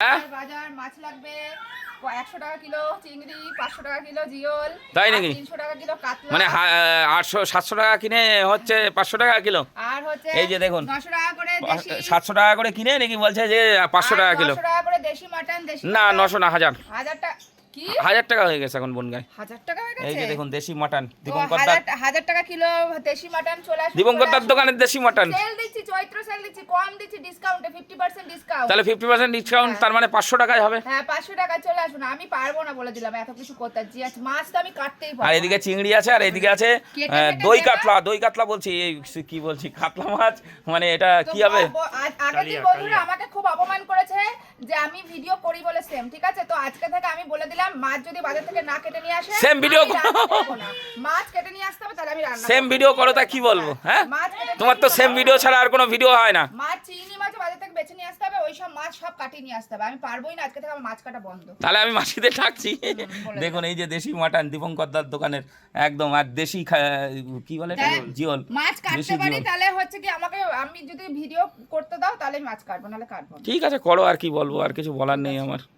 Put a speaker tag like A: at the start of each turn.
A: বাজার মাছ লাগবে 100 টাকা কিলো চিংড়ি, 500 টাকা কিলো জিওল,
B: তাই নাকি?
A: 300 টাকা কিলো কাতলা,
B: মানে 800-700 টাকা কিনে হচ্ছে 500 টাকা কিলো।
A: আর হচ্ছে
B: এই যে দেখুন
A: 900 টাকা করে দেশি,
B: 700 টাকা করে কিনে নাকি বলছে যে 500 টাকা কিলো।
A: 900 টাকা করে দেশি মাটন, দেশি
B: না 900 না 1000
A: টাকা কি
B: 1000 টাকা হয়ে গেছে এখন বনগায়।
A: 1000 টাকা হয়ে
B: এই
A: গেছে।
B: যে দেখুন দেশি মাটন
A: তো
B: দীপঙ্করদার
A: 1000 টাকা কিলো দেশি মাটন চলে আসবে।
B: দীপঙ্করদার দোকানের দেশি মাটন।
A: সেল দিচ্ছি, চৈত্র সেল দিচ্ছি, কম দিচ্ছি, ডিসকাউন্টে 50% ডিসকাউন্ট।
B: তাহলে 50% ডিসকাউন্ট, তার মানে 500 টাকায় হবে।
A: হ্যাঁ 500 টাকা চলে আসুন। আমি পারবো না বলে দিলাম এত কিছু করতে। জি আচ্ছা, মাছ তো আমি কাটতেই পারবো।
B: আর এদিকে চিংড়ি আছে, আর এদিকে আছে
A: কেটে
B: দই
A: দেবা।
B: কাতলা। দই কাতলা বলছি, এই কি বলছি, কাতলা মাছ। মানে এটা
A: তো
B: কি হবে?
A: আগের দিন বন্ধুরা আমাকে খুব অপমান করেছে যে আমি ভিডিও করি বলে সেম, ঠিক আছে? তো আজকে থেকে আমি বলে দিলাম মাছ যদি বাজার থেকে না কেটে নিয়ে আসে
B: সেম ভিডিও
A: আমি রান্না করবো না। মাছ কেটে নিয়ে আসতে হবে তাহলে আমি রান্না
B: সেম
A: করবো।
B: ভিডিও করো, তা কি বলবো? হ্যাঁ,
A: মাছ কেটে
B: তোমার তো
A: নিয়ে
B: সেম
A: আসতে
B: ভিডিও
A: হবে।
B: ছাড়া আর কোনো ভিডিও হয় না।
A: মাছ চিংড়ি মাছ বাজার থেকে বেছে নিয়ে আসতে হবে, ওই সব মাছ সব কাটিয়ে নিয়ে আসতে হবে। আমি পারবোই না, আজকে থেকে আমার মাছ কাটা বন্ধ।
B: তাহলে আমি মাসিদের ডাকছি।
A: বলে
B: দেখুন এই যে দেশি মাটন দীপঙ্করদার দোকানের একদম, আর দেশি কি বলে এটা?
A: দেখ,
B: জিওল।
A: মাছ কাটতে
B: দেশি
A: পারি
B: জিওল।
A: তাহলে হচ্ছে কি আমাকে, আমি যদি ভিডিও করতে দাও তাহলে আমি মাছ কাটবো, নাহলে কাটবো না।
B: ঠিক আছে করো, আর কি বলবো, আর কিছু বলার নেই আমার।